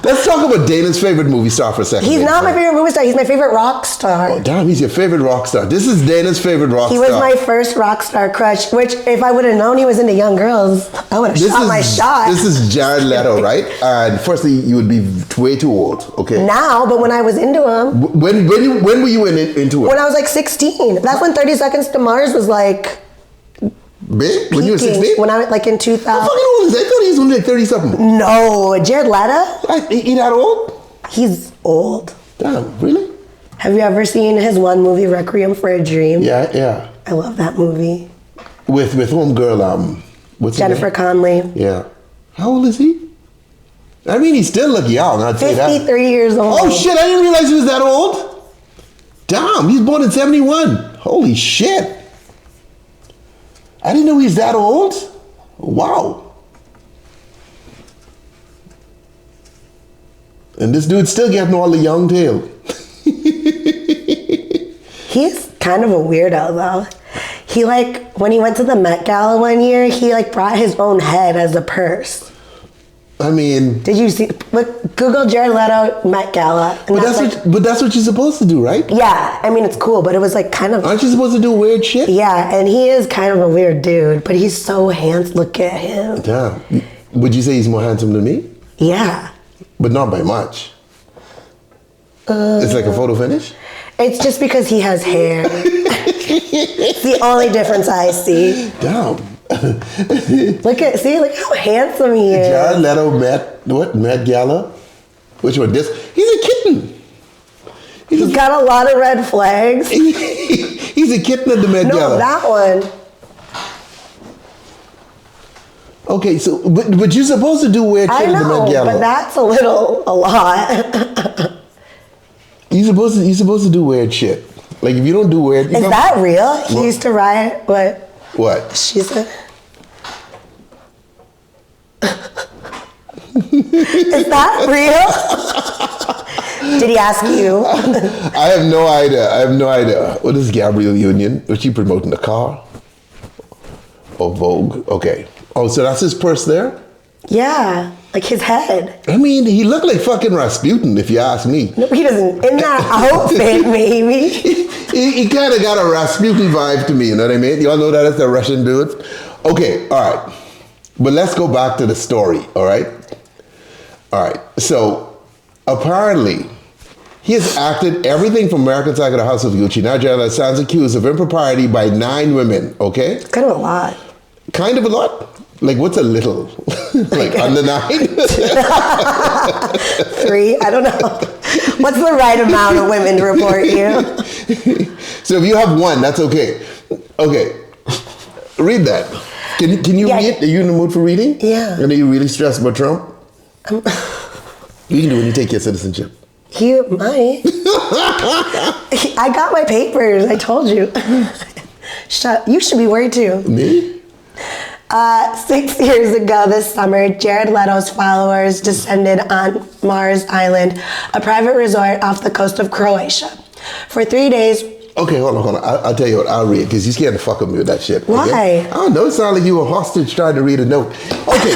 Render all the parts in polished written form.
Let's talk about Dana's favorite movie star for a second. He's not my favorite movie star. He's my favorite rock star. Oh, damn, he's your favorite rock star. This is Dana's favorite rock star. He was my first rock star crush, which if I would have known he was into young girls, I would have shot my shot. This is Jared Leto, right? And firstly, you would be way too old, okay? Now, but when I was into him. When were you into him? When I was like 16. That's when 30 Seconds to Mars was like... Big? When you were 16? When I was like in 2000. How fucking old is that? I thought he was only like 30 something. No, Jared Leto? He that old? He's old. Damn, really? Have you ever seen his one movie, Requiem for a Dream? Yeah. I love that movie. With homegirl, what's her name? Jennifer Connelly. Yeah. How old is he? I mean, he still look young, I'd say that. 53 years old. Oh shit, I didn't realize he was that old. Damn, he was born in 71. Holy shit. I didn't know he's that old. Wow. And this dude's still getting all the young tail. He's kind of a weirdo though. He when he went to the Met Gala one year, he brought his own head as a purse. I mean... Did you see... Google Jared Leto Met Gala. But that's what you're supposed to do, right? Yeah. I mean, it's cool, but it was kind of... Aren't you supposed to do weird shit? Yeah, and he is kind of a weird dude, but he's so handsome. Look at him. Damn. Would you say he's more handsome than me? Yeah. But not by much. It's like a photo finish? It's just because he has hair. It's the only difference I see. Damn. Look how handsome he is. Jared Leto Met Gala? Which one? This? He's a kitten. He's got a lot of red flags. He's a kitten at the Met Gala. No, that one. Okay, so but you're supposed to do weird shit at the Met Gala. But that's a lot. You're supposed to do weird shit. Like if you don't do weird, is that real? He used to ride what? What? She said. Is that real? Did he ask you? I have no idea. What is Gabrielle Union? Was she promoting the car? Or Vogue? Okay. Oh, so that's his purse there? Yeah, his head. I mean, he looked like fucking Rasputin, if you ask me. No, he doesn't. In that outfit, maybe. He kind of got a Rasputin vibe to me, you know what I mean? Y'all know that as the Russian dudes? Okay, all right. But let's go back to the story, all right? All right, so apparently, he has acted everything from American Psycho to House of Gucci. Now, Jared stands accused of impropriety by 9 women, okay? It's kind of a lot. Kind of a lot? Like, what's a little? Like, under 9? 3? I don't know. What's the right amount of women to report you? So if you have 1, that's okay. Okay. Read that. Can you read? Are you in the mood for reading? Yeah. And are you really stressed about Trump? You can do it when you take your citizenship. You might. I got my papers. I told you. Shut. You should be worried too. Me? 6 years ago this summer, Jared Leto's followers descended on Mars Island, a private resort off the coast of Croatia. For 3 days... Okay, hold on. I'll tell you what, I'll read, because you scared the fuck of me with that shit. Okay? Why? I don't know, it sounded like you were a hostage trying to read a note. Okay.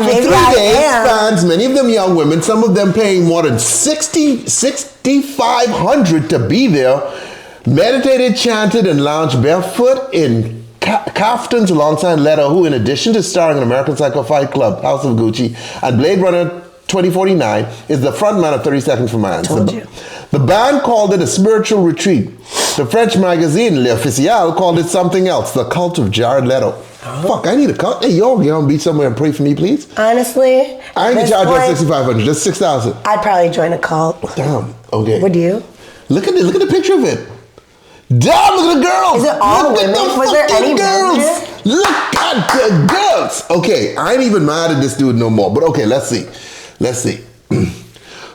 Maybe For 3 days, am. fans, many of them young women, some of them paying more than $6,500 to be there, meditated, chanted, and lounged barefoot in kaftans alongside Leto, who, in addition to starring in American Psycho Fight Club, House of Gucci, and Blade Runner 2049, is the frontman of 30 Seconds for Man. Told you. The band called it a spiritual retreat. The French magazine L'Officiel called it something else, the cult of Jared Leto. Fuck, I need a cult. Hey, y'all be somewhere and pray for me, please? Honestly, I ain't charge you $6,500, just $6,000. I'd probably join a cult. Damn, okay. Would you? Look at the picture of it. Damn, look at the girls. Is it all women? Was there any girls? men? Look at the girls. Okay, I ain't even mad at this dude no more. But okay, let's see.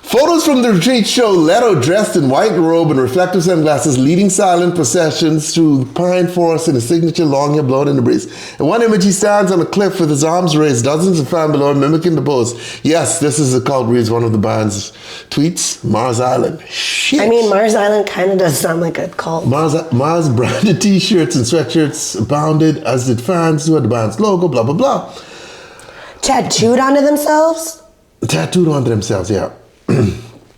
Photos from the retreat show Leto dressed in white robe and reflective sunglasses leading silent processions through pine forest in a signature long hair blowing in the breeze. In one image, he stands on a cliff with his arms raised, dozens of fans below him mimicking the pose. Yes, this is a cult, reads one of the band's tweets. Mars Island. Shit. I mean, Mars Island kind of does sound like a cult. Mars branded t-shirts and sweatshirts abounded, as did fans who had the band's logo, blah, blah, blah. Tattooed onto themselves? Tattooed onto themselves, yeah.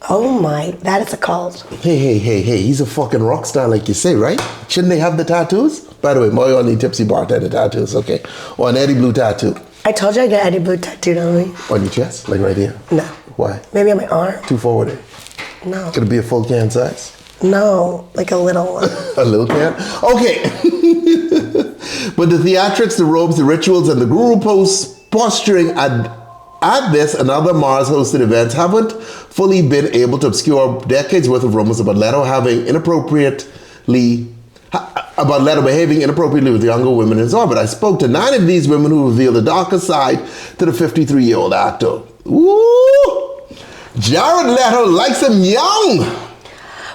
Oh my, that is a cult. Hey, he's a fucking rock star like you say, right? Shouldn't they have the tattoos? By the way, my only tipsy bartender tattoos, okay? Or an Eddie Blue tattoo. I told you I get Eddie Blue tattooed on me. On your chest? Like right here? No. Why? Maybe on my arm. Too forward. No. Could it be a full can size? No, like a little one. A little can? Okay. But the theatrics, the robes, the rituals, and the guru posturing at this and other Mars hosted events haven't fully been able to obscure decades worth of rumors about Leto behaving inappropriately with younger women in his orbit. I spoke to 9 of these women who revealed a darker side to the 53-year-old actor. Ooh! Jared Leto likes him young.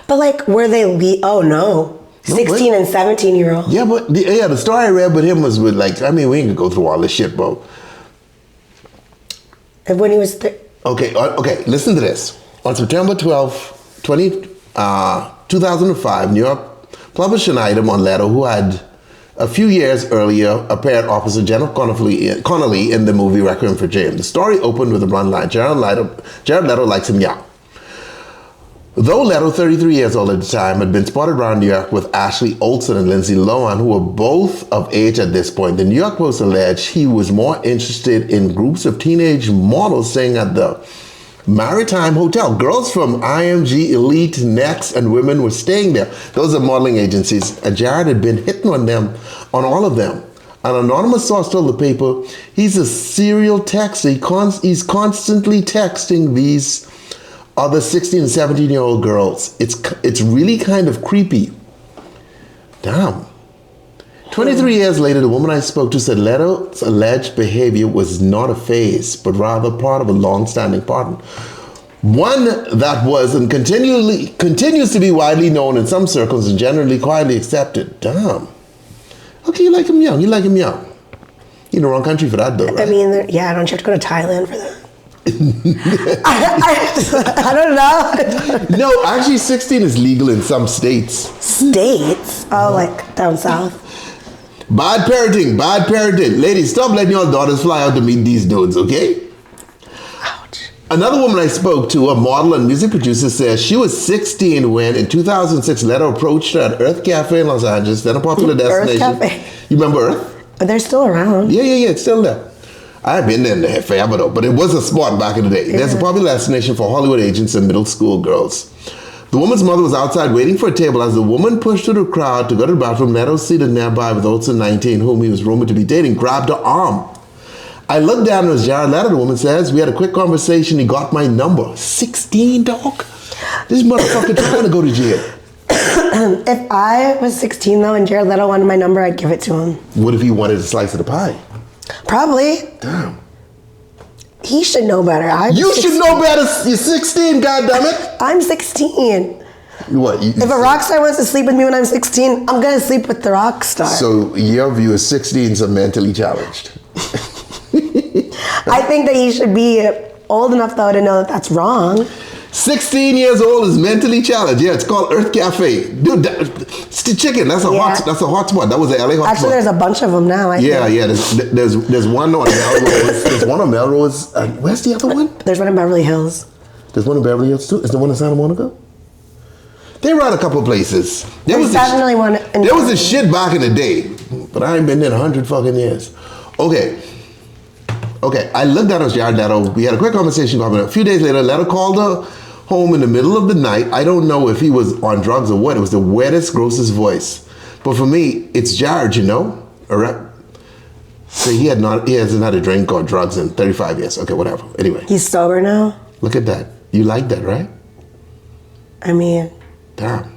But like, were they, oh no. 16 and 17-year-old. Yeah, but the story I read with him was with like, I mean, we ain't gonna go through all this shit, bro. And when he was... Okay, listen to this. On September 12, 2005, New York published an item on Leto, who had a few years earlier appeared opposite Jennifer Connelly in the movie Requiem for James. The story opened with a blunt line. Jared Leto likes him young. Though Leto, 33 years old at the time, had been spotted around New York with Ashley Olsen and Lindsay Lohan, who were both of age at this point, the New York Post alleged he was more interested in groups of teenage models staying at the Maritime Hotel. Girls from IMG, Elite, Next, and Women were staying there. Those are modeling agencies, and Jared had been hitting on all of them. An anonymous source told the paper he's a serial texter. He's constantly texting these other 16 and 17-year-old girls. It's really kind of creepy. Damn. 23 years later, the woman I spoke to said Leto's alleged behavior was not a phase, but rather part of a long-standing pattern. One that was and continues to be widely known in some circles and generally quietly accepted. Damn. Okay, you like him young. You in the wrong country for that, though, right? I mean, don't you have to go to Thailand for that? I don't know. No, actually 16 is legal in some states. States? Oh, like down south? Bad parenting. Ladies, stop letting your daughters fly out to meet these dudes, okay? Ouch. Another woman I spoke to, a model and music producer, says she was 16 when, in 2006, Leto approached her at Earth Cafe in Los Angeles, then a popular destination. Earth Cafe? You remember Earth? They're still around. Yeah, it's still there. I've been there forever though, but it was a spot back in the day. Yeah. There's a popular destination for Hollywood agents and middle school girls. The woman's mother was outside waiting for a table as the woman pushed through the crowd to go to the bathroom. Leto, seated nearby with Olsen, 19, whom he was rumored to be dating, grabbed her arm. I looked down and it was Jared Leto, the woman says. We had a quick conversation. He got my number. 16, dog? This motherfucker trying to go to jail. If I was 16 though and Jared Leto wanted my number, I'd give it to him. What if he wanted a slice of the pie? Probably. Damn. He should know better. You should know better. You're 16, goddammit. I'm 16. What? If a rock star wants to sleep with me when I'm 16, I'm going to sleep with the rock star. So your view is 16s are mentally challenged. I think that he should be old enough though to know that that's wrong. 16 years old is mentally challenged. Yeah, it's called Earth Cafe. Dude, it's the chicken. That's a hot spot. That was the LA hot spot. Actually, there's a bunch of them now. I think. There's one on Melrose. There's one on Melrose. Where's the other one? There's one in Beverly Hills. There's one in Beverly Hills too. Is there one in Santa Monica? They run a couple places. There's definitely one. There was a shit back in the day, but I ain't been there in 100 fucking years. Okay, I looked at Jared Leto. We had a quick conversation. A few days later, Leto called her home in the middle of the night. I don't know if he was on drugs or what. It was the wettest, grossest voice. But for me, it's Jared, you know? All right. So he hasn't had a drink or drugs in 35 years. Okay, whatever. Anyway. He's sober now? Look at that. You like that, right? I mean. Damn.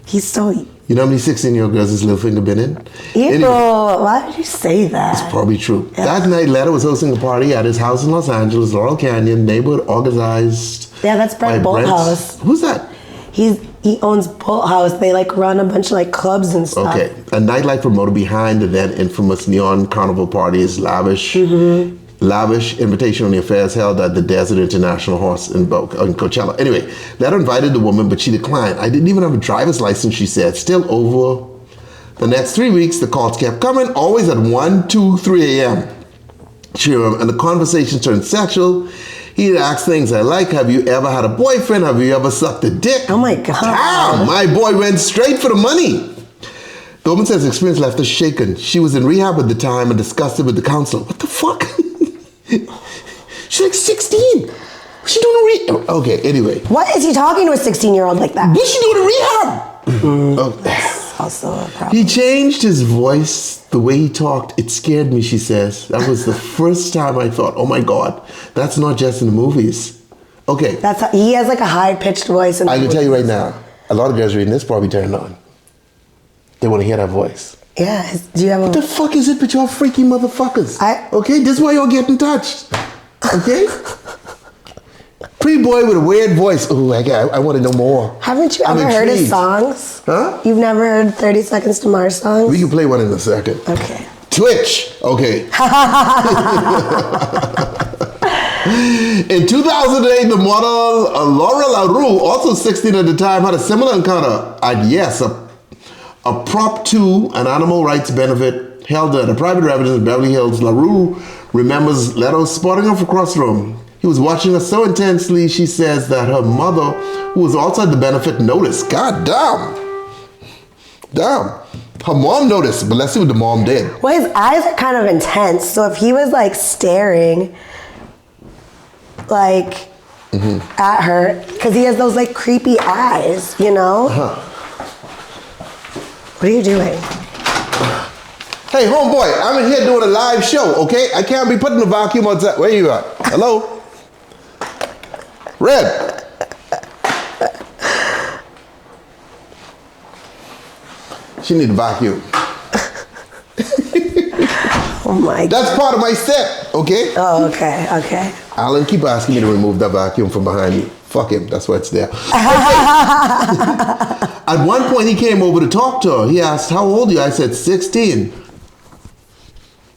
He's so... You know how many 16-year-old girls his little finger been in? Anyway, why did you say that? It's probably true. Yeah. That night, Leto was hosting a party at his house in Los Angeles, Laurel Canyon, neighborhood organized. Yeah, that's Brent Bolthouse. Who's that? He owns Bolthouse. They run a bunch of clubs and stuff. Okay, a nightlife promoter behind the then infamous Neon Carnival parties, lavish invitation-only affairs held at the Desert International Horse in Coachella. Anyway, Leto invited the woman, but she declined. I didn't even have a driver's license, she said. Still over the next 3 weeks, the calls kept coming, always at 1, 2, 3 a.m. And the conversation turned sexual. He'd ask things I like. Have you ever had a boyfriend? Have you ever sucked a dick? Oh my God. Damn, my boy went straight for the money. The woman says experience left her shaken. She was in rehab at the time and discussed it with the counselor. What the fuck? She's like 16. What's she doing in rehab? Okay, anyway. What is he talking to a 16-year-old like that? What's she doing in rehab? That's also a problem. He changed his voice, the way he talked. It scared me, she says. That was the first time I thought, oh my God, that's not just in the movies. Okay. He has like a high-pitched voice. I can tell you right now, a lot of girls reading this probably turned on. They want to hear that voice. Yeah. Do you have What the fuck is it with y'all freaky motherfuckers? Okay, this is why y'all getting touched. Okay? Pretty boy with a weird voice. Ooh, I want to know more. Haven't you ever heard his songs? Huh? You've never heard 30 Seconds to Mars songs? We can play one in a second. Okay. Twitch. Okay. In 2008, the model Laura LaRue, also 16 at the time, had a similar encounter at a Prop 2, an animal rights benefit held at a private residence in Beverly Hills. LaRue remembers Leto spotting her across the room. He was watching her so intensely, she says, that her mother, who was also at the benefit, noticed. God damn. Damn. Her mom noticed, but let's see what the mom did. Well, his eyes are kind of intense, so if he was like staring like at her, because he has those like creepy eyes, you know? What are you doing? Hey, homeboy, I'm in here doing a live show, okay? I can't be putting the vacuum outside. Where you at? Hello? Red. She need a vacuum. Oh my God. That's part of my set, okay? Oh, okay, okay. Alan, keep asking me to remove that vacuum from behind me. Fuck him, that's why it's there. At one point, he came over to talk to her. He asked, how old are you? I said, 16.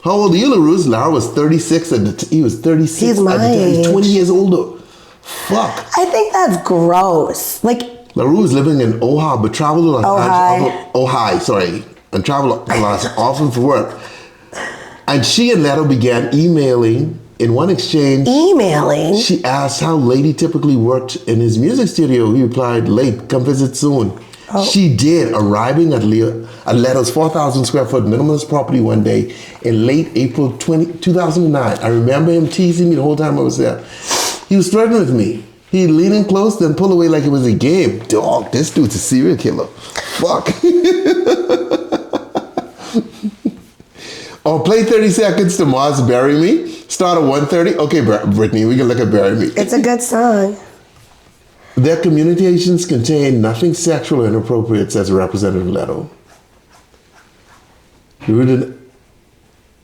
How old are you, LaRue? Lara was 36. He was 36. He's my age. He's 20 years older. Fuck. I think that's gross. Like, LaRue is living in Ojai, but traveled to Los Angeles. Ojai, sorry. And traveled a lot often for work. And she and Leto began emailing. In one exchange, she asked how late he typically worked in his music studio. He replied, late, come visit soon. Oh. She did, arriving at Leto's 4,000 square foot minimalist property one day in late April 2009. I remember him teasing me the whole time I was there. He was flirting with me. He leaning close, then pull away like it was a game. Dog, this dude's a serial killer. Fuck. Oh, play 30 Seconds to Mars, Bury Me. Start at 1:30. Okay, Brittany, we can look at Bury Me. It's a good song. Their communications contain nothing sexual or inappropriate, says Representative Leto.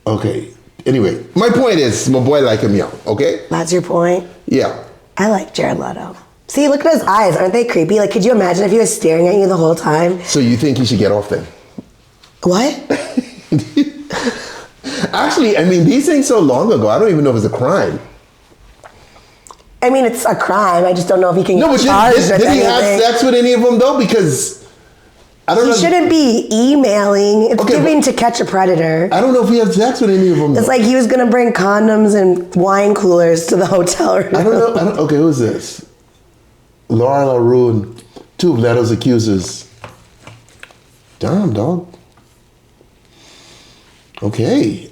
Okay. Anyway, my point is, my boy like him young, okay? That's your point? Yeah. I like Jared Leto. See, look at his eyes. Aren't they creepy? Like, could you imagine if he was staring at you the whole time? So you think he should get off then? What? Actually, I mean, these things so long ago, I don't even know if it's a crime. I mean, it's a crime. I just don't know if he can get charged with anything. Did he have sex with any of them, though? Because I don't know. He shouldn't be emailing. It's giving To Catch a Predator. I don't know if he had sex with any of them. It's like he was going to bring condoms and wine coolers to the hotel room. I don't know. Okay, who's this? Laura LaRue and two of Leto's accusers. Damn, dog. Okay.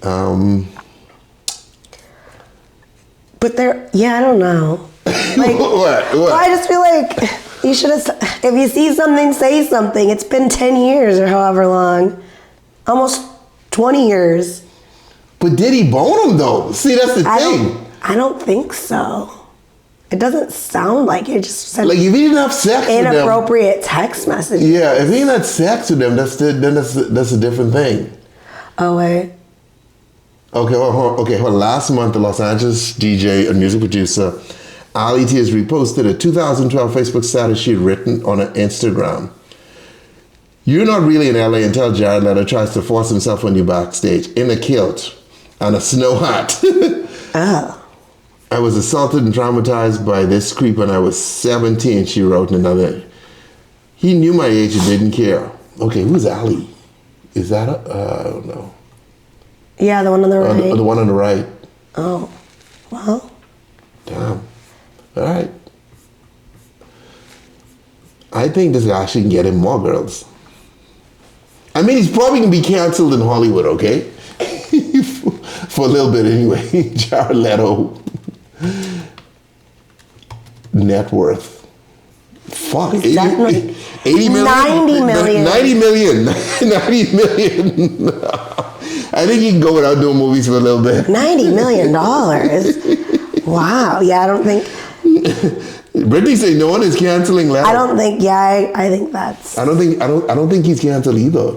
But they're, I don't know. Like, what? I just feel like you should have, if you see something, say something. It's been 10 years or however long. Almost 20 years. But did he bone him though? See, that's the thing. I don't think so. It doesn't sound like it. Just said like if he didn't have sex with them. Inappropriate text messages. Yeah, if he didn't have sex with them, that's a different thing. Oh, wait. Okay, hold on. Last month, the Los Angeles DJ and music producer Ali T has reposted a 2012 Facebook status she had written on her Instagram. You're not really in LA until Jared Leto tries to force himself on you backstage in a kilt and a snow hat. Oh. I was assaulted and traumatized by this creep when I was 17, she wrote in another. He knew my age and didn't care. Okay, who's Ali? Is that I don't know. Yeah, the one on the right. The one on the right. Oh, well. Damn. All right. I think this guy should get him more girls. I mean, he's probably going to be canceled in Hollywood, okay? For a little bit anyway. Jared Leto. Net worth. Fuck. 80 million? 90 million. 90 million. 90 million. I think he can go without doing movies for a little bit. $90 million. Wow. Yeah, I don't think. Brittany said no one is canceling Leto. I don't think. Yeah, I think that's. I don't think he's canceled either.